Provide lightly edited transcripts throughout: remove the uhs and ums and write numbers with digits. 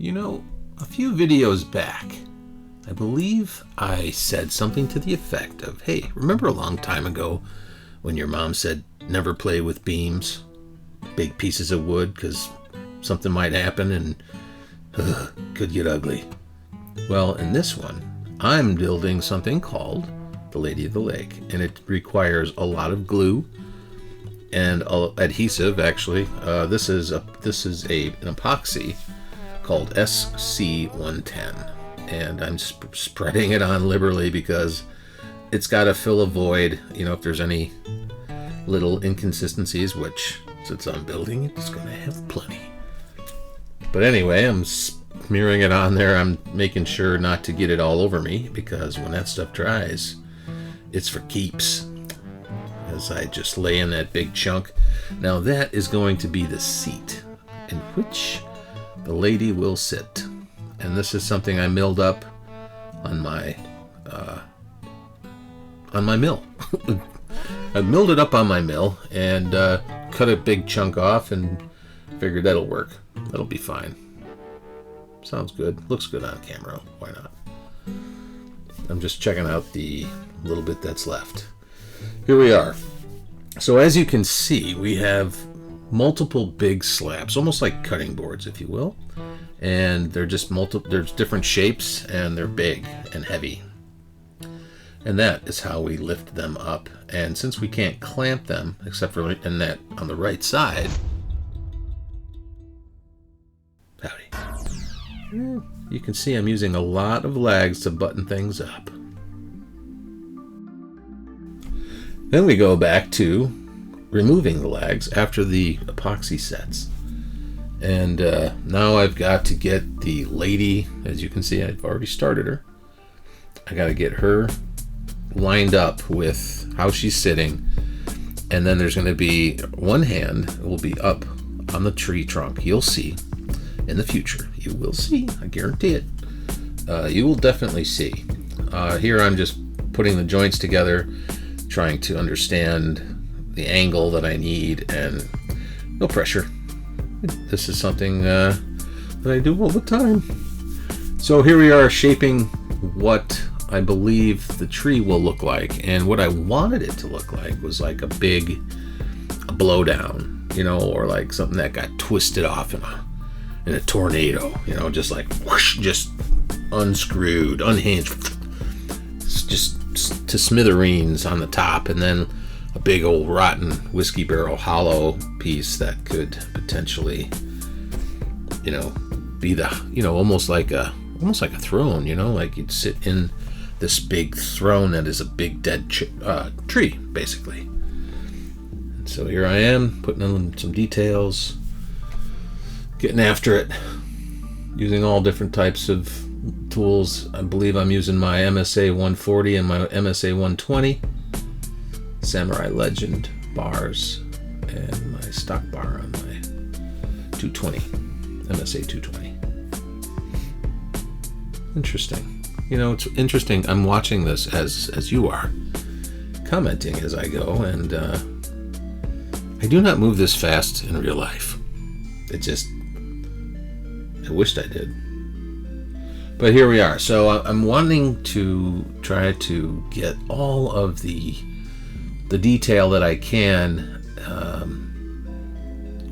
You know, a few videos back, I believe I said something to the effect of, hey, remember a long time ago when your mom said never play with beams, big pieces of wood, because something might happen and could get ugly. Well, in this one, I'm building something called the Lady of the Lake, and it requires a lot of glue and adhesive. Actually, this is an epoxy called SC110, and I'm spreading it on liberally because it's got to fill a void. You know, if there's any little inconsistencies, which since I'm building it's going to have plenty. But anyway, I'm smearing it on there. I'm making sure not to get it all over me, because when that stuff dries, it's for keeps. As I just lay in that big chunk. Now that is going to be the seat in which the lady will sit. And this is something I milled up on my mill. I milled it up on my mill and cut a big chunk off and figured that'll work. That'll be fine. Sounds good. Looks good on camera. Why not? I'm just checking out the little bit that's left. Here we are. So as you can see, we have multiple big slabs, almost like cutting boards, if you will. And they're just there's different shapes, and they're big and heavy. And that is how we lift them up. And since we can't clamp them, except for in that on the right side, you can see I'm using a lot of lags to button things up. Then we go back to removing the lags after the epoxy sets. And now I've got to get the lady, as you can see, I've already started her. I got to get her lined up with how she's sitting. And then there's going to be one hand will be up on the tree trunk. You'll see in the future. You will see. I guarantee it. You will definitely see. Here I'm just putting the joints together, trying to understand the angle that I need, and no pressure. This is something that I do all the time. So here we are shaping what I believe the tree will look like, and what I wanted it to look like was like a blowdown, you know, or like something that got twisted off in a tornado, you know, just like whoosh, just unscrewed, unhinged, just to smithereens on the top, and then a big old rotten whiskey barrel hollow piece that could potentially, you know, be the, you know, almost like a throne, you know, like you'd sit in this big throne that is a big dead tree, basically. And so here I am putting in some details, getting after it, using all different types of tools. I believe I'm using my MSA 140 and my MSA 120, Samurai Legend bars, and my stock bar on my 220, MSA 220. Interesting. You know, it's interesting. I'm watching this as you are, commenting as I go, and I do not move this fast in real life. I wished I did. But here we are. So I'm wanting to try to get all of the detail that I can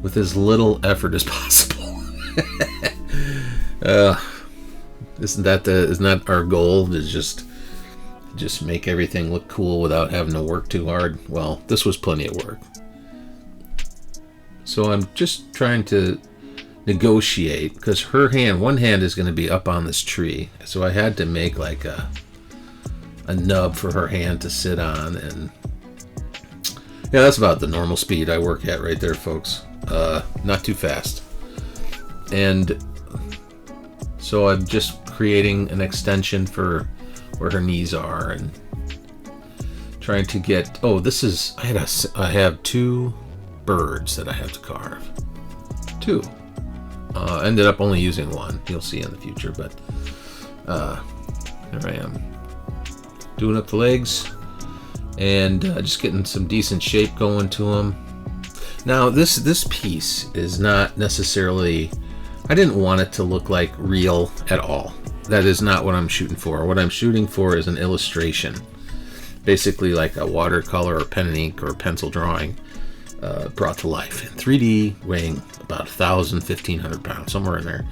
with as little effort as possible. Isn't that our goal? Is just make everything look cool without having to work too hard? Well, this was plenty of work. So I'm just trying to negotiate, because one hand is going to be up on this tree, so I had to make like a nub for her hand to sit on, and yeah, that's about the normal speed I work at right there, folks. Not too fast. And so I'm just creating an extension for where her knees are, and trying to get, I have two birds that I have to carve. Two. Ended up only using one. You'll see in the future, but there I am, doing up the legs and just getting some decent shape going to them. Now this piece is not necessarily I didn't want it to look like real at all. That is not what I'm shooting for. What I'm shooting for is an illustration. Basically like a watercolor or pen and ink or pencil drawing brought to life in 3D, weighing about 1,000, 1,500 pounds, somewhere in there.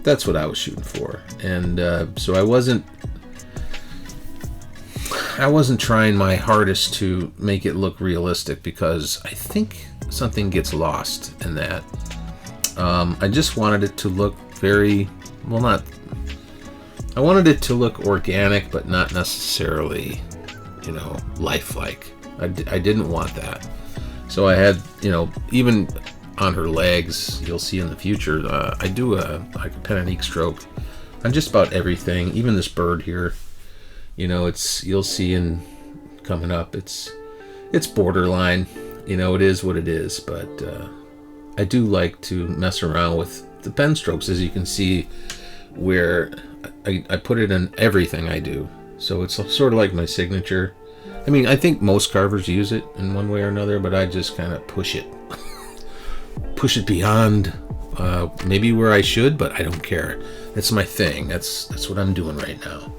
That's what I was shooting for. And so I wasn't trying my hardest to make it look realistic, because I think something gets lost in that. I just wanted it to look I wanted it to look organic, but not necessarily, lifelike. I didn't want that. So I had, even on her legs, you'll see in the future, I do a pen and ink stroke on just about everything. Even this bird here, you'll see coming up, it's borderline, it is what it is, but I do like to mess around with the pen strokes, as you can see, where I put it in everything I do. So it's sort of like my signature. I mean, I think most carvers use it in one way or another, but I just kind of push it beyond maybe where I should, but I don't care. That's my thing. That's what I'm doing right now.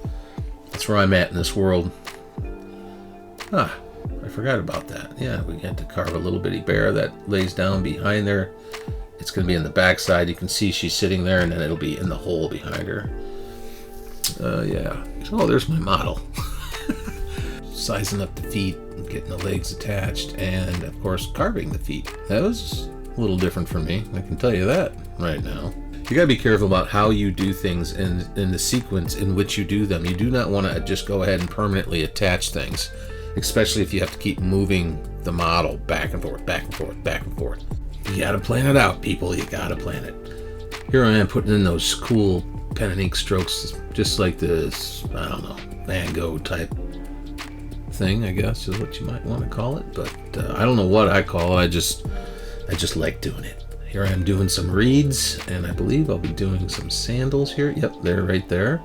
That's where I'm at in this world. I forgot about that. Yeah, we had to carve a little bitty bear that lays down behind there. It's going to be in the back side. You can see she's sitting there, and then it'll be in the hole behind her. Yeah. Oh, there's my model. Sizing up the feet, getting the legs attached, and of course carving the feet. That was a little different for me, I can tell you that right now. You gotta be careful about how you do things and in the sequence in which you do them. You do not want to just go ahead and permanently attach things, especially if you have to keep moving the model back and forth, back and forth, back and forth. You gotta plan it out, people. You gotta plan it. Here I am putting in those cool pen and ink strokes, just like this, I don't know, Van Gogh type thing, I guess is what you might want to call it, but I don't know what I call it. I just like doing it. Here I am doing some reeds, and I believe I'll be doing some sandals here. Yep, they're right there.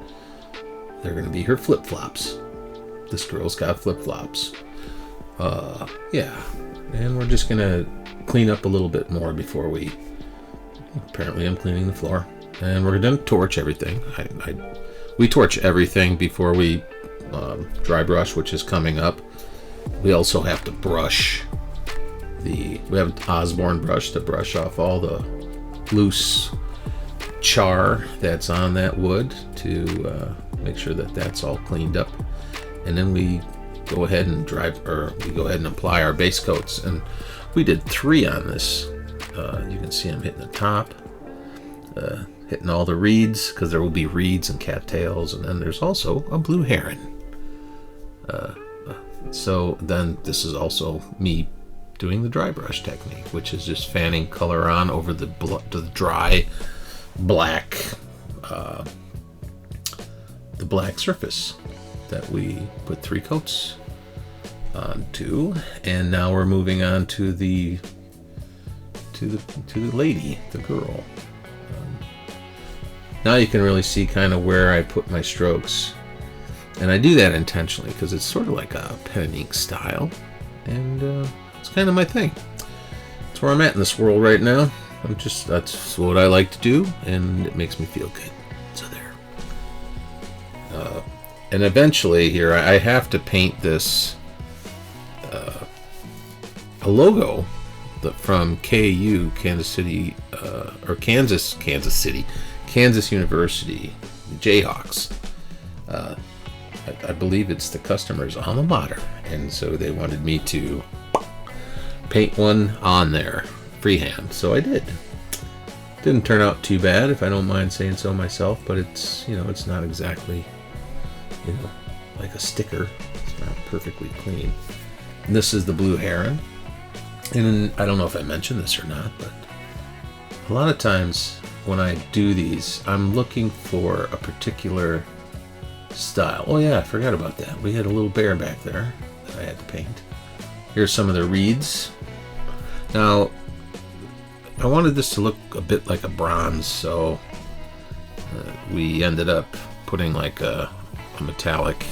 They're going to be her flip-flops. This girl's got flip-flops. Yeah, and we're just going to clean up a little bit more before apparently I'm cleaning the floor, and we're going to torch everything. We torch everything before we dry brush, which is coming up. We also have to brush we have an Osborne brush to brush off all the loose char that's on that wood to make sure that that's all cleaned up, and then we go ahead and apply our base coats, and we did 3 on this. You can see I'm hitting the top, hitting all the reeds, because there will be reeds and cattails, and then there's also a blue heron. So then this is also me doing the dry brush technique, which is just fanning color on over the dry black surface that we put 3 coats onto. And now we're moving on to the lady, the girl. Now you can really see kind of where I put my strokes. And I do that intentionally because it's sort of like a pen and ink style, and it's kind of my thing. That's where I'm at in this world right now. That's what I like to do, and it makes me feel good. So there. And eventually here, I have to paint this a logo from KU, Kansas City, or Kansas University, the Jayhawks. I believe it's the customer's alma mater, and so they wanted me to paint one on there freehand, so I did. Didn't turn out too bad, if I don't mind saying so myself, but it's it's not exactly like a sticker. It's not perfectly clean. And this is the blue heron, and I don't know if I mentioned this or not, but a lot of times when I do these, I'm looking for a particular style. Oh yeah, I forgot about that. We had a little bear back there that I had to paint. Here's some of the reeds. Now, I wanted this to look a bit like a bronze, so we ended up putting like a metallic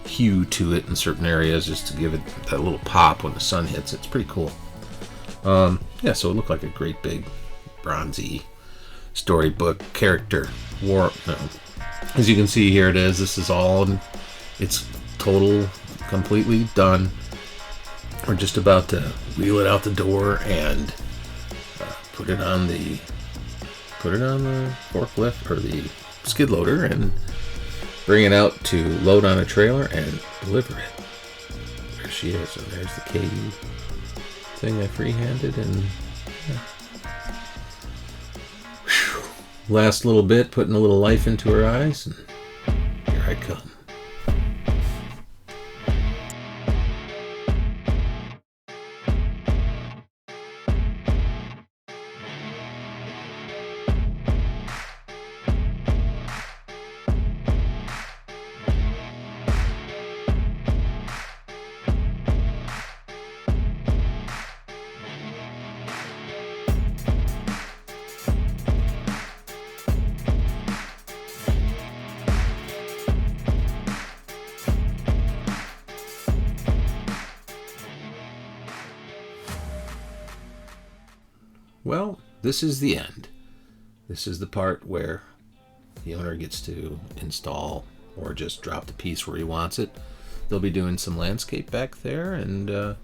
hue to it in certain areas just to give it that little pop when the sun hits it. It's pretty cool. Yeah, so it looked like a great big bronzy storybook character. As you can see, here it is. This is all, it's completely done. We're just about to wheel it out the door and put it on the forklift or the skid loader and bring it out to load on a trailer and deliver it. There she is, and there's the KU thing I freehanded, and last little bit, putting a little life into her eyes, and here I come. Well, this is the end. This is the part where the owner gets to install or just drop the piece where he wants it. They'll be doing some landscape back there, and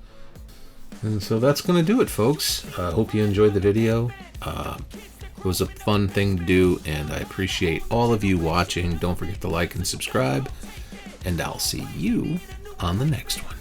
so that's going to do it, folks. I hope you enjoyed the video. It was a fun thing to do, and I appreciate all of you watching. Don't forget to like and subscribe, and I'll see you on the next one.